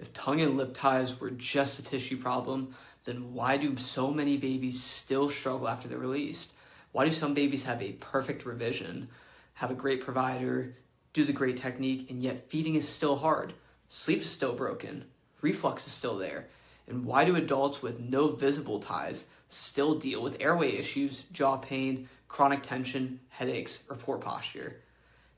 If tongue and lip ties were just a tissue problem, then why do so many babies still struggle after they're released? Why do some babies have a perfect revision, have a great provider, do the great technique, and yet feeding is still hard? Sleep is still broken. Reflux is still there. And why do adults with no visible ties still deal with airway issues, jaw pain, chronic tension, headaches, or poor posture?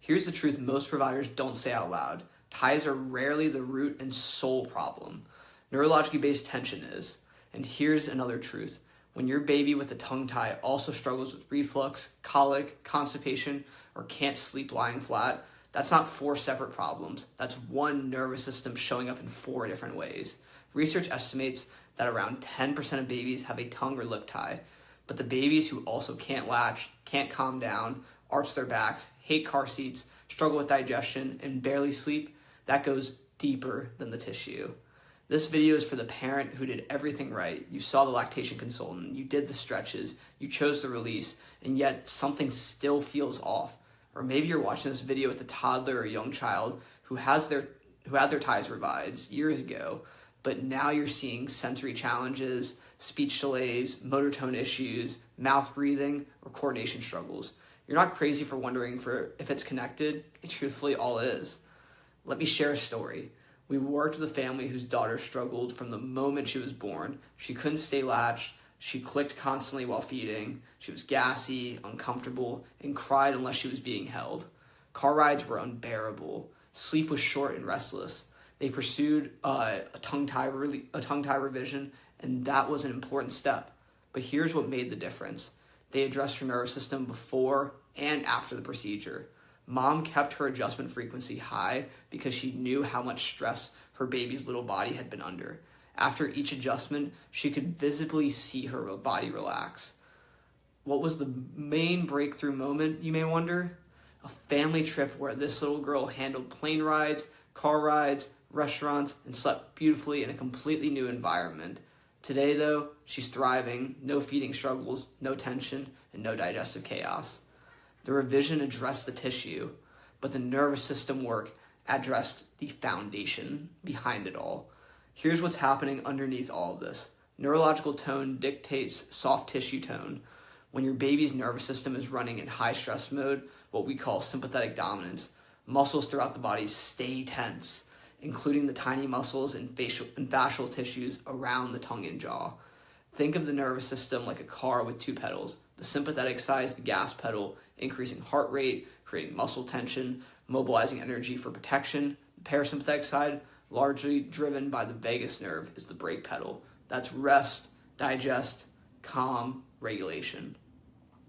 Here's the truth most providers don't say out loud. Ties are rarely the root and sole problem. Neurologically based tension is. And here's another truth. When your baby with a tongue tie also struggles with reflux, colic, constipation, or can't sleep lying flat, that's not 4 separate problems. That's one nervous system showing up in 4 different ways. Research estimates that around 10% of babies have a tongue or lip tie, but the babies who also can't latch, can't calm down, arch their backs, hate car seats, struggle with digestion, and barely sleep, that goes deeper than the tissue. This video is for the parent who did everything right. You saw the lactation consultant, you did the stretches, you chose the release, and yet something still feels off. Or maybe you're watching this video with a toddler or young child who had their ties revised years ago, but now you're seeing sensory challenges, speech delays, motor tone issues, mouth breathing, or coordination struggles. You're not crazy for wondering if it's connected. It truthfully all is. Let me share a story. We worked with a family whose daughter struggled from the moment she was born. She couldn't stay latched. She clicked constantly while feeding. She was gassy, uncomfortable, and cried unless she was being held. Car rides were unbearable. Sleep was short and restless. They pursued a tongue tie revision, and that was an important step. But here's what made the difference. They addressed her nervous system before and after the procedure. Mom kept her adjustment frequency high because she knew how much stress her baby's little body had been under. After each adjustment, she could visibly see her body relax. What was the main breakthrough moment, you may wonder? A family trip where this little girl handled plane rides, car rides, restaurants, and slept beautifully in a completely new environment. Today, though, she's thriving, no feeding struggles, no tension, and no digestive chaos. The revision addressed the tissue, but the nervous system work addressed the foundation behind it all. Here's what's happening underneath all of this. Neurological tone dictates soft tissue tone. When your baby's nervous system is running in high stress mode, what we call sympathetic dominance, muscles throughout the body stay tense, including the tiny muscles and fascial tissues around the tongue and jaw. Think of the nervous system like a car with 2 pedals. The sympathetic side is the gas pedal, increasing heart rate, creating muscle tension, mobilizing energy for protection. The parasympathetic side, largely driven by the vagus nerve, is the brake pedal. That's rest, digest, calm, regulation.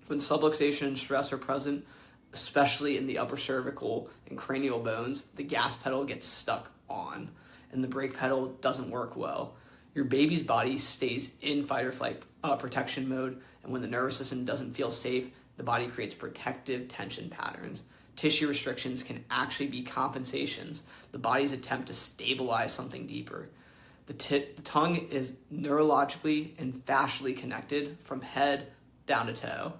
When subluxation and stress are present, especially in the upper cervical and cranial bones, the gas pedal gets stuck on, and the brake pedal doesn't work well. Your baby's body stays in fight or flight protection mode, and when the nervous system doesn't feel safe, the body creates protective tension patterns. Tissue restrictions can actually be compensations, the body's attempt to stabilize something deeper. The tongue is neurologically and fascially connected from head down to toe.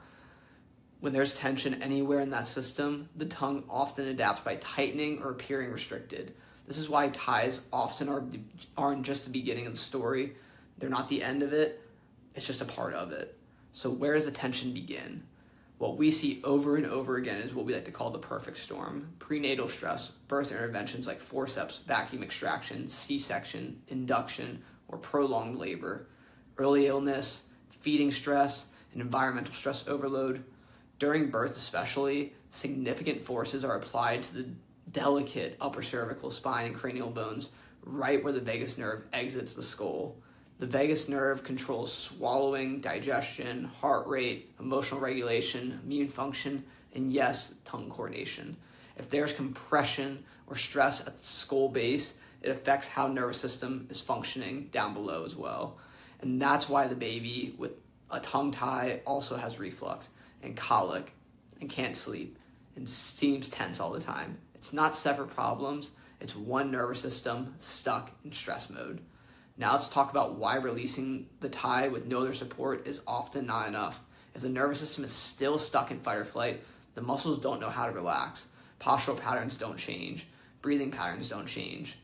When there's tension anywhere in that system, the tongue often adapts by tightening or appearing restricted. This is why ties often aren't just the beginning of the story. They're not the end of it. It's just a part of it. So where does the tension begin? What we see over and over again is what we like to call the perfect storm. Prenatal stress, birth interventions like forceps, vacuum extraction, C-section, induction, or prolonged labor. Early illness, feeding stress, and environmental stress overload. During birth especially, significant forces are applied to the delicate upper cervical spine and cranial bones right where the vagus nerve exits the skull. The vagus nerve controls swallowing, digestion, heart rate, emotional regulation, immune function, and yes, tongue coordination. If there's compression or stress at the skull base, it affects how nervous system is functioning down below as well. And that's why the baby with a tongue tie also has reflux and colic and can't sleep and seems tense all the time. It's not separate problems. It's one nervous system stuck in stress mode. Now let's talk about why releasing the tie with no other support is often not enough. If the nervous system is still stuck in fight or flight, the muscles don't know how to relax. Postural patterns don't change. Breathing patterns don't change.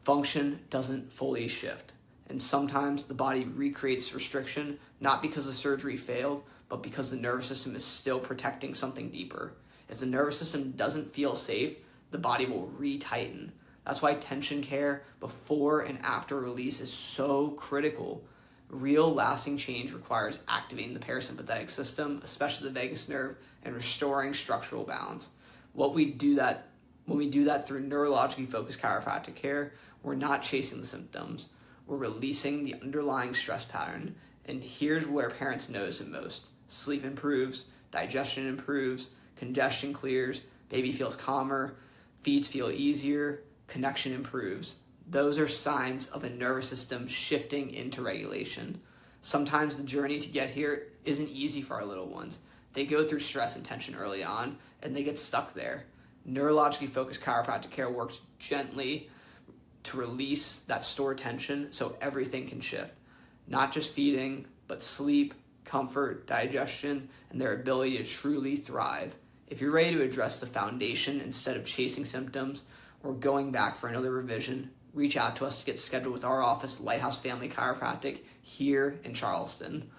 function doesn't fully shift. And sometimes the body recreates restriction, not because the surgery failed, but because the nervous system is still protecting something deeper. If the nervous system doesn't feel safe, the body will retighten. That's why tension care before and after release is so critical. Real lasting change requires activating the parasympathetic system, especially the vagus nerve, and restoring structural balance. When we do that through neurologically focused chiropractic care, we're not chasing the symptoms. We're releasing the underlying stress pattern. And here's where parents notice it most. Sleep improves, digestion improves, congestion clears, baby feels calmer, feeds feel easier, connection improves. Those are signs of a nervous system shifting into regulation. Sometimes the journey to get here isn't easy for our little ones. They go through stress and tension early on, and they get stuck there. Neurologically focused chiropractic care works gently to release that stored tension so everything can shift. Not just feeding, but sleep, comfort, digestion, and their ability to truly thrive. If you're ready to address the foundation instead of chasing symptoms or going back for another revision, reach out to us to get scheduled with our office, Lighthouse Family Chiropractic, here in Charleston.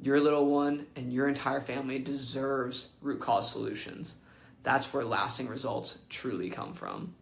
Your little one and your entire family deserves root cause solutions. That's where lasting results truly come from.